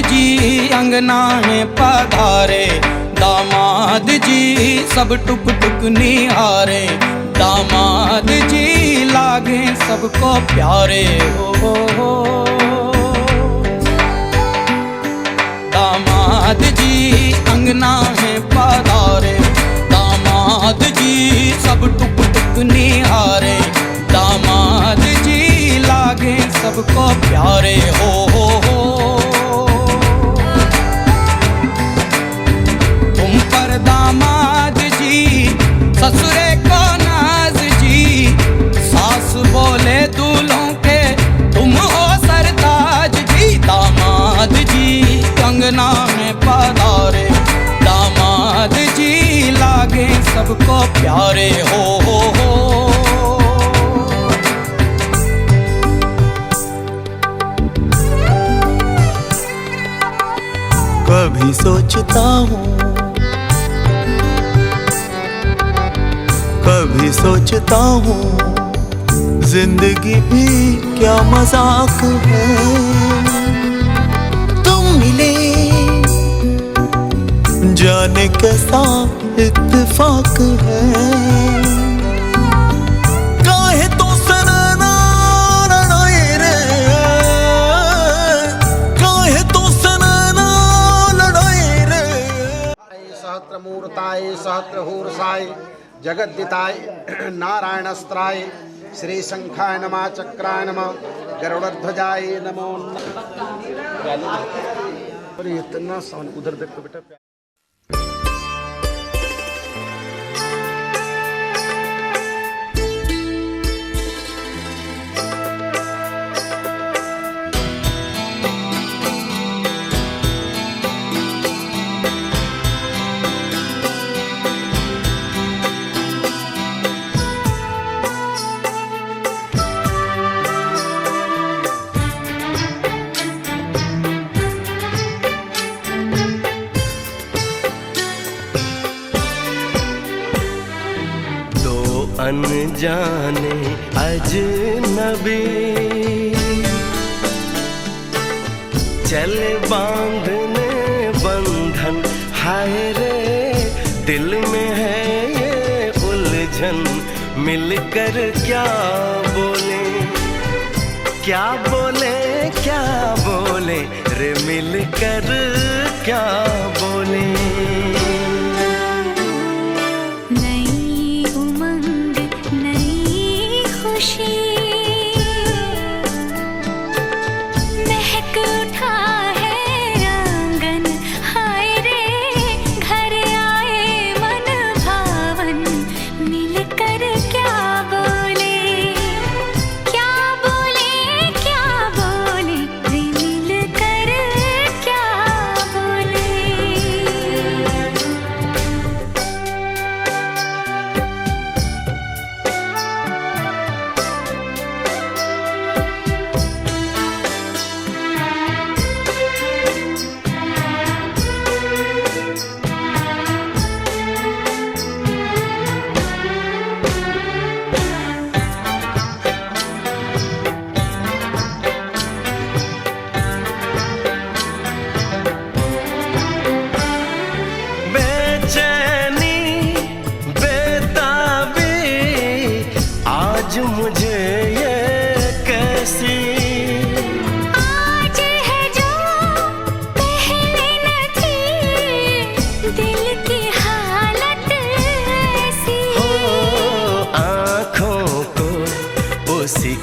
जी अंगना है पधारे, दामाद जी सब टुक टुक निहारे, दामाद जी लागे सबको प्यारे हो। दामाद जी अंगना है पधारे, दामाद जी सब टुक टुक निहारे, दामाद जी लागे सबको प्यारे हो। तुम पर दामाद जी ससुरे को नाज जी, सास बोले दूल्हों के तुम हो सरताज जी, दामाद जी अंगना में पधारे, दामाद जी लागे सबको प्यारे हो। कभी सोचता हूँ, कभी सोचता हूँ, जिंदगी भी क्या मजाक है। तुम मिले जाने कैसा इत्तेफाक है। काहे तो सनना लड़ाई रे, काहे तो सनना लड़ाई रे। सहस्र मूर्ताय सहस्रहूर्षाय जगद्दिताय नारायणस्त्राय श्री शंखाय नमः, चक्राय नमः, गरुड़ध्वजाय नमो। अरे इतना साउंड उधर देखो बेटा। अनजाने अजनबी चले बांधने बंधन, हाय रे दिल में है ये उलझन। मिलकर क्या बोले, क्या बोले, क्या बोले रे, मिलकर क्या बोले।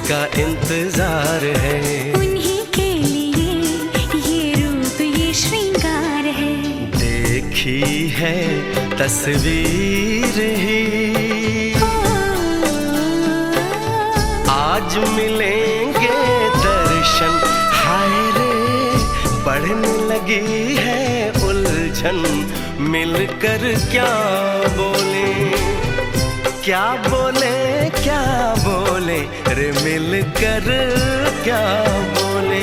का इंतजार है, उन्हीं के लिए ये रूप ये श्रृंगार है। देखी है तस्वीर ही आज मिलेंगे दर्शन, हाय रे बढ़ने लगी है उलझन। मिलकर क्या बोले, क्या बोले, क्या बोले रे, मिलकर क्या बोले।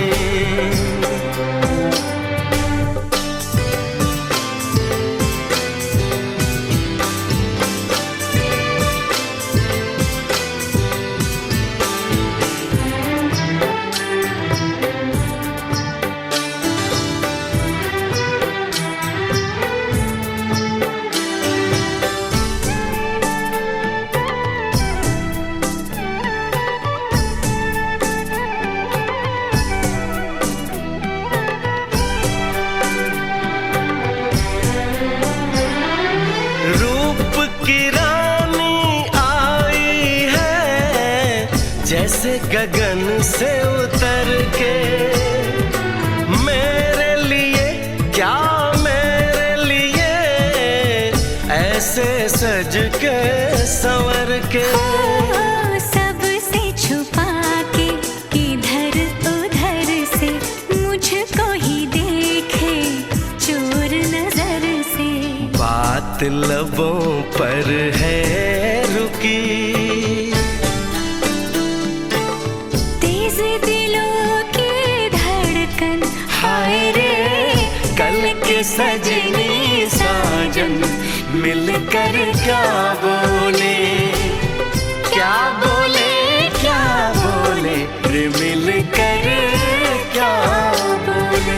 जैसे गगन से उतर के मेरे लिए, क्या मेरे लिए ऐसे सज के संवर के। सबसे छुपा के किधर उधर से मुझको ही देखे चोर नजर से। बात लबों पर है रुकी, तेज दिलों की धड़कन, हाय रे कल के सजनी साजन मिलकर क्या बोले, क्या बोले, क्या बोले रे मिलकर क्या बोले।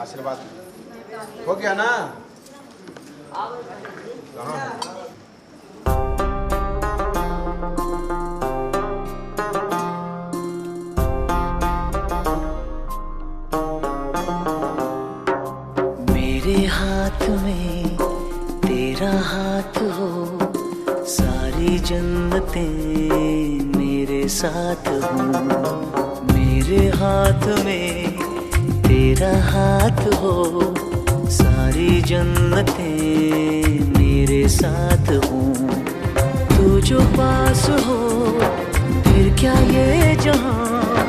आशीर्वाद हो गया ना? मेरे हाथ में तेरा हाथ हो, सारी जन्नतें मेरे साथ हो। मेरे हाथ में तेरा हाथ हो, सारी जन्नतें मेरे साथ हो। तू जो पास हो फिर क्या ये जहां,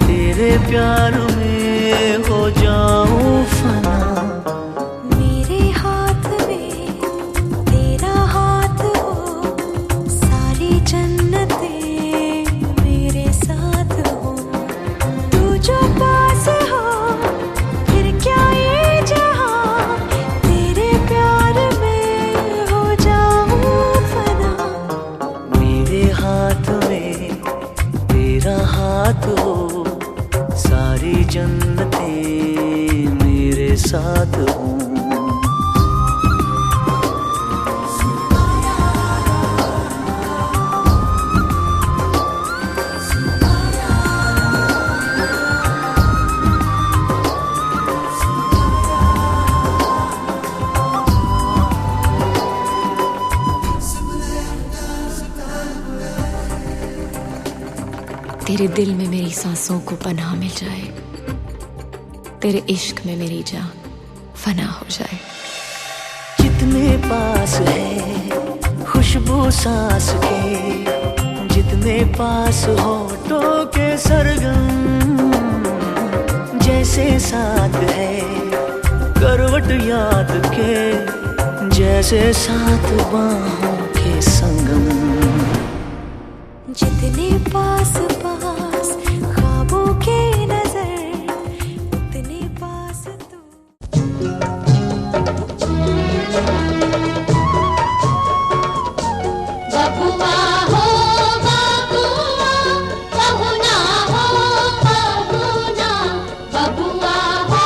तेरे प्यार में हो जाऊं फना। मेरे हाथ में तेरा हाथ हो, सारी जन्नतें मेरे साथ हो। तू जो पास हो फिर क्या ये जहां, तेरे प्यार में हो जाऊं फना। मेरे हाथ में तेरा हाथ हो, सारी जन्नतें मेरे साथ हो। तेरे दिल में मेरी सांसों को पनाह मिल जाए, तेरे इश्क में मेरी जान फना हो जाए। जितने पास है खुशबू सांस के, जितने पास होठों के सरगम, जैसे साथ है करवट याद के, जैसे साथ बाहों के संगम। जितने पास पास ख्वाबों के नजर, उतने पास तू। बबुआ हो बबुआ, बहुना हो बहुना, बबुआ हो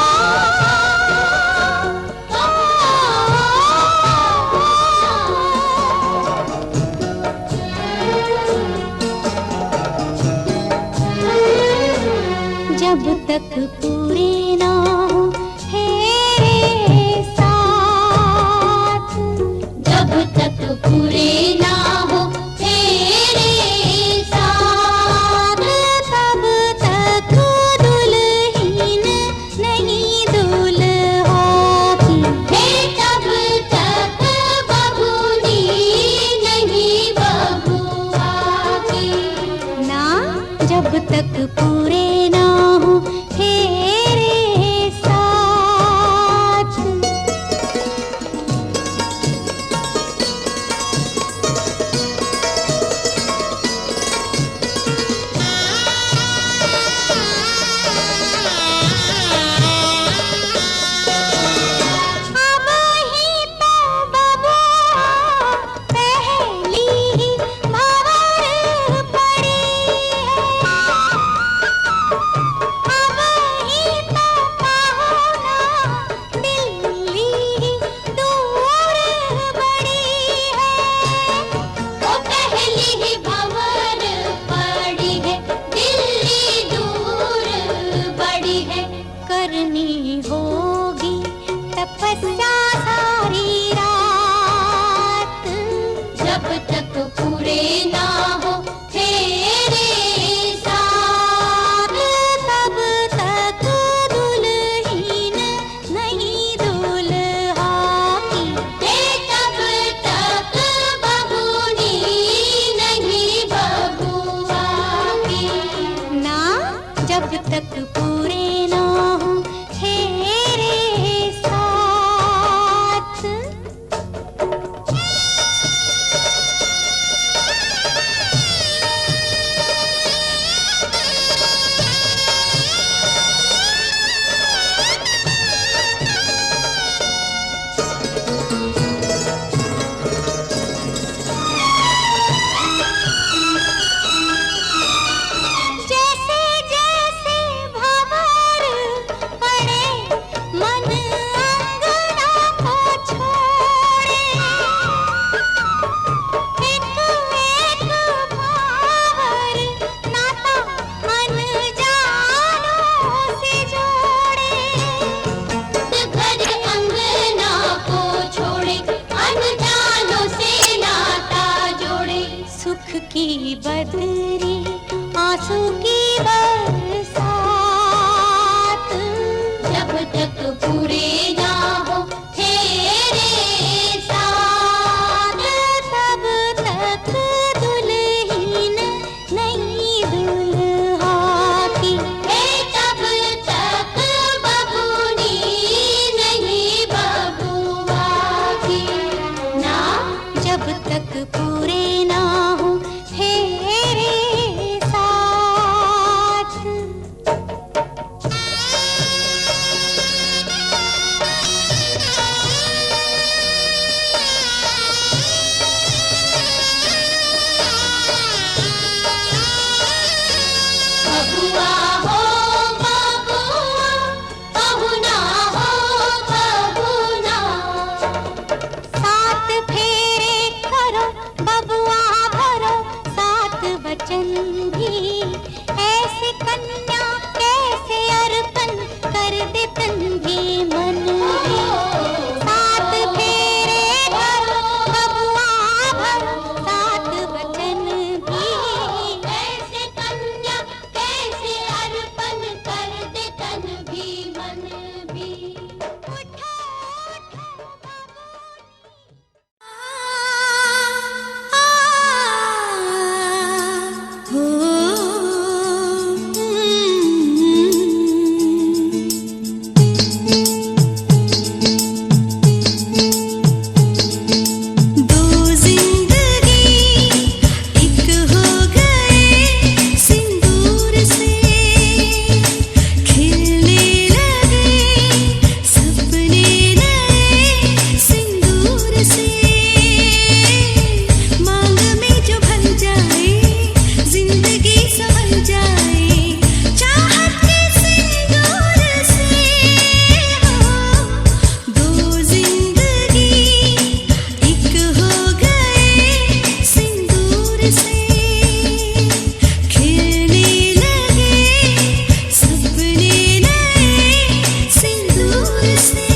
जब तक पूरे ना हो तेरे साथ, जब तक पूरे ना हो तेरे साथ, तब तक दुल्हन नहीं दुल्हा की, तब तक बबूनी नहीं बबुआ की ना। जब तक पूरे ना हो तेरे साथ। अब ही तो बबुआ की बदरी आंसू की बरसात, जब तक पूरे ना हो तेरे साथ, तब तक दुल्हन नहीं दुल्हा की, तब तक बबूनी नहीं बबुआ की ना, जब तक पूरे ना हो तेरे साथ। बबुआ हो बबुआ, बहुना हो बहुना, सात फेरे करो बबुआ भरो सात वचन भी, ऐसे कन्या कैसे अर्पण कर दे तन भी मन भी, सात फेरे करो बबुआ भरो सात वचन भी, ऐसे कन्या कैसे अर्पण कर दे तन भी मन भी। उठो उठो दो जिंदगी एक हो गए सिंदूर से, खिलने लगे सपने नए सिंदूर से, मांग में जो भर जाए जिंदगी संभल जाए, चाहत के सिंदूर से हो। दो जिंदगी एक हो गए सिंदूर से, खिलने लगे सपने नए सिंदूर से।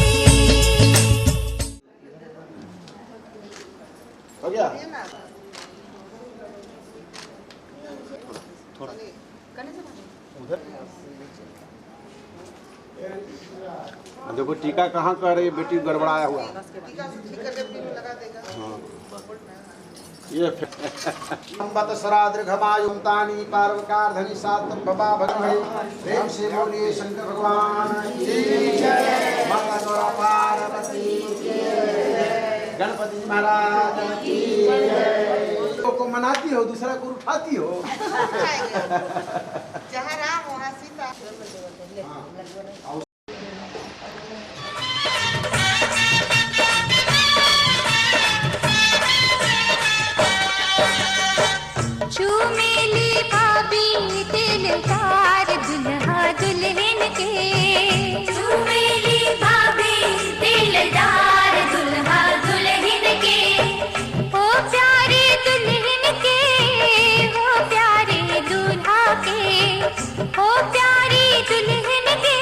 हो गया? देखो टीका कहाँ कर रही है बेटी, गड़बड़ाया हुआ। हाँ। ये संबत सरादृघमायुंतानी पार्वकारधनी सात बबा भगवान, प्रेम से बोलिए शंकर भगवान की जय, माता गौरा पार्वती की जय, गणपति महाराज की जय। को मनाती हो, दूसरा को उठाती हो। जहाँ राम वहाँ सीता। चूमेली भाभी दिलदार दुल्हा दुल्हन के, चूमेली भाभी दिलदार दुल्हा दुल्हन के, ओ प्यारे दुल्हन के, ओ प्यारे दूल्हा के, ओ प्यारी दुल्हन के,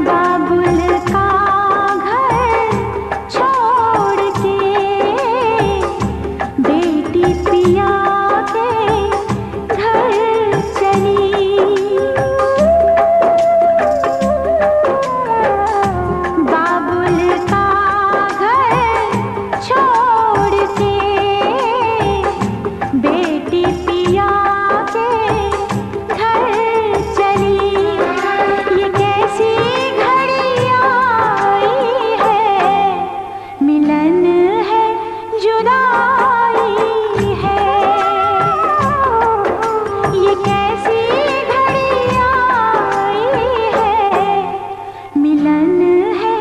बाबुल का घर छोड़ के बेटी पिया के घर चली। बाबुल का घर छोड़ के बेटी पिया के घर चली। ये कैसी घड़ी आई है, मिलन है जुदाई है। ये कैसी घड़ी आई है, मिलन है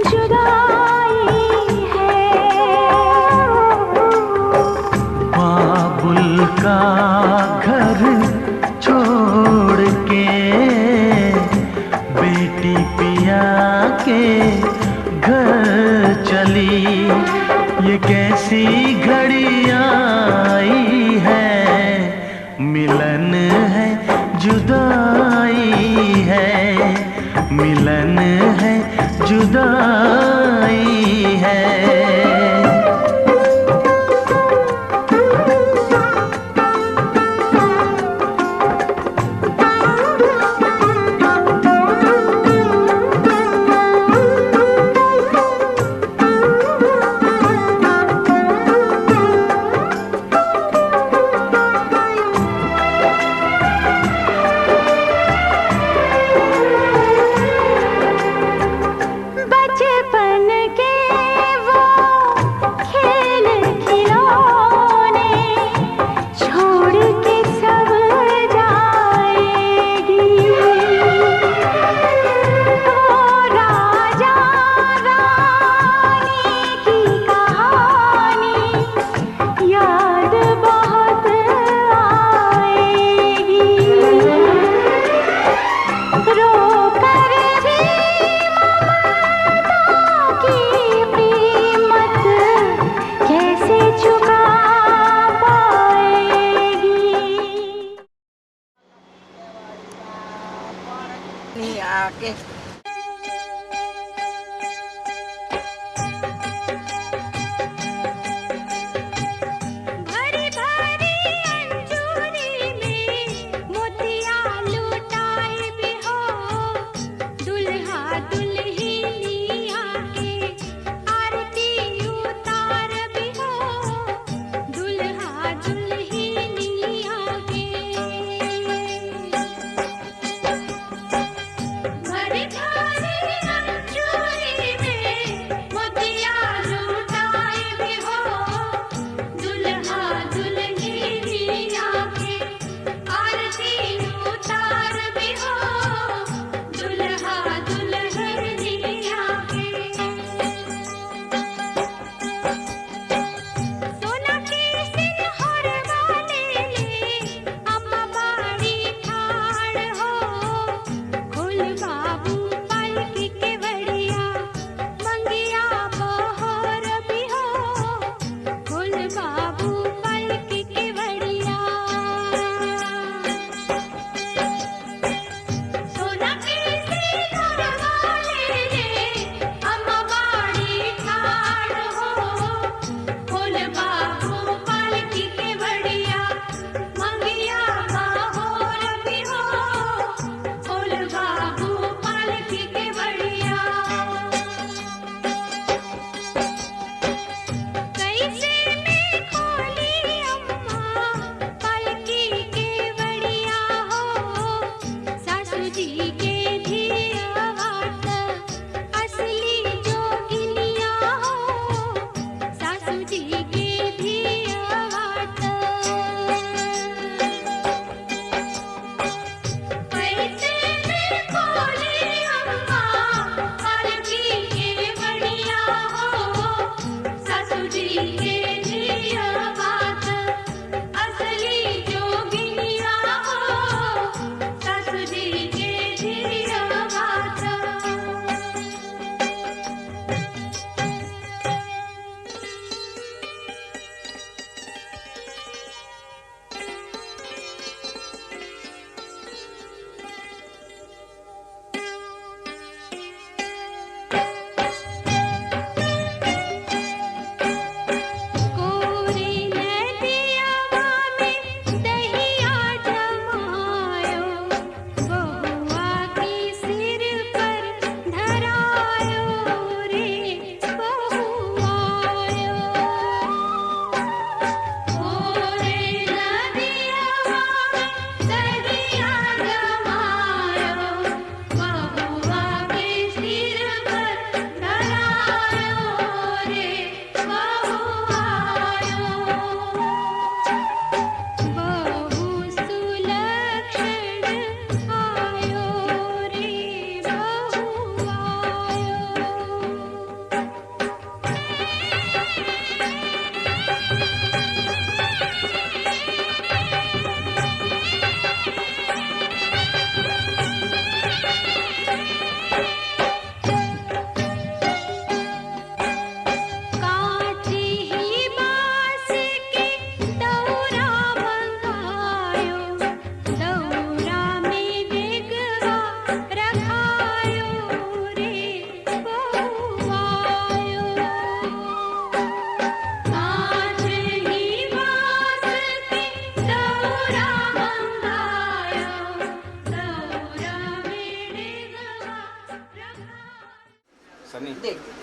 जुदाई है। बाबुल का घर छोड़ के बेटी पिया के घर चली। ये कैसी घड़ी आई है, मिलन है जुदाई है। मिलन है जुदाई है। बचपन के वो खेल खिलौने छोड़ के सब जाएगी। वो राजा रानी की कहानी याद बहुत आएगी। रो कर भी की कीमत कैसे चुका पाएगी। भरी भरी अंजूरी में मोतिया लुटाए भी हो, दुल्हा दुल्हनिया के आरती उतार भी हो, दुल्हा दुल्हनिया के। भरी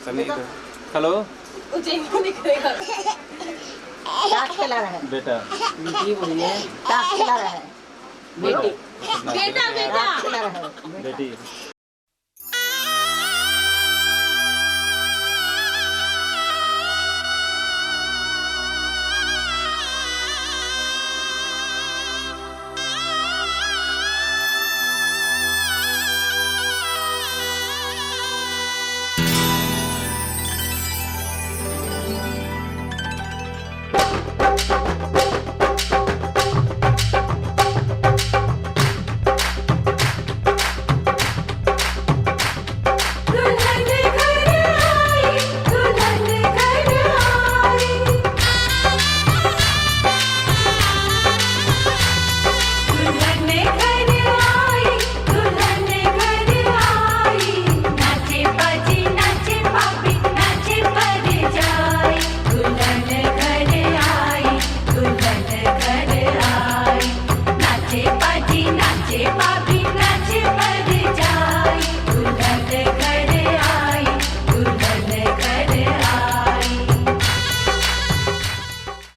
सनी हेलो क्या खिला रहा है बेटा बेटी बोलिए क्या खिला रहा है बेटी बेटा क्या खिला रहा है बेटी